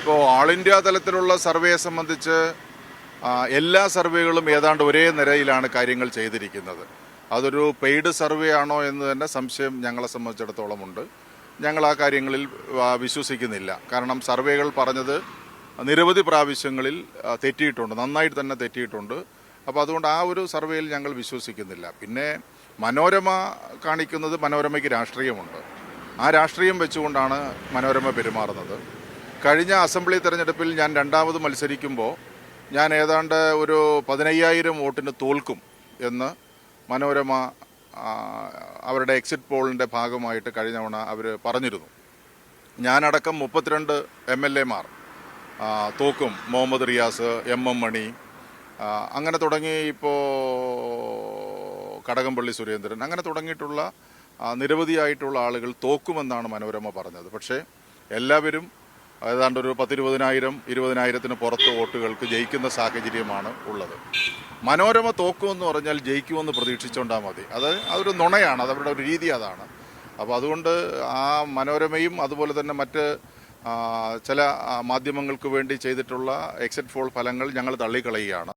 ഇപ്പോൾ all India തലത്തിലുള്ള സർവേയെ സംബന്ധിച്ച് എല്ലാ സർവേകളും ഏതാണ്ട് ഒരേ നിരയിലാണ് കാര്യങ്ങൾ ചെയ്തിരിക്കുന്നത്. അതൊരു പെയ്ഡ് സർവേ ആണോ എന്ന് തന്നെ സംശയം ഞങ്ങളെ സംബന്ധിച്ചിടത്തോളം ഉണ്ട്. ഞങ്ങൾ ആ കാര്യങ്ങളിൽ വിശ്വസിക്കുന്നില്ല. കാരണം സർവേകൾ പറഞ്ഞത് നിരവധി പ്രാവശ്യങ്ങളിൽ തെറ്റിയിട്ടുണ്ട്, നന്നായിട്ട് തന്നെ തെറ്റിയിട്ടുണ്ട്. അപ്പോൾ അതുകൊണ്ട് ആ ഒരു സർവേയിൽ ഞങ്ങൾ വിശ്വസിക്കുന്നില്ല. പിന്നെ മനോരമ കാണിക്കുന്നത്, മനോരമയ്ക്ക് രാഷ്ട്രീയമുണ്ട്. ആ രാഷ്ട്രീയം വെച്ചുകൊണ്ടാണ് മനോരമ പെരുമാറുന്നത്. കഴിഞ്ഞ അസംബ്ലി തെരഞ്ഞെടുപ്പിൽ ഞാൻ രണ്ടാമത് മത്സരിക്കുമ്പോൾ ഞാൻ ഏതാണ്ട് ഒരു 15,000 വോട്ടിന് തോൽക്കും എന്ന് മനോരമ അവരുടെ എക്സിറ്റ് പോളിൻ്റെ ഭാഗമായിട്ട് കഴിഞ്ഞ തവണ അവർ പറഞ്ഞിരുന്നു. ഞാനടക്കം 32 MLA-മാർ തോക്കും. മുഹമ്മദ് റിയാസ്, MM മണി, അങ്ങനെ തുടങ്ങി ഇപ്പോൾ കടകംപള്ളി സുരേന്ദ്രൻ, അങ്ങനെ തുടങ്ങിയിട്ടുള്ള നിരവധിയായിട്ടുള്ള ആളുകൾ തോക്കുമെന്നാണ് മനോരമ പറഞ്ഞത്. പക്ഷേ എല്ലാവരും ഏതാണ്ട് ഒരു 10,000-20,000, 20,000-ന് പുറത്ത് വോട്ടുകൾക്ക് ജയിക്കുന്ന സാഹചര്യമാണ് ഉള്ളത്. മനോരമ തോക്കുമെന്ന് പറഞ്ഞാൽ ജയിക്കുമെന്ന് പ്രതീക്ഷിച്ചുകൊണ്ടാൽ മതി. അതൊരു നുണയാണ്, അതവരുടെ ഒരു രീതി അതാണ്. അപ്പോൾ അതുകൊണ്ട് ആ മനോരമയും അതുപോലെ തന്നെ മറ്റ് ചില മാധ്യമങ്ങൾക്ക് വേണ്ടി ചെയ്തിട്ടുള്ള എക്സിറ്റ് പോൾ ഫലങ്ങൾ ഞങ്ങൾ തള്ളിക്കളയുകയാണ്.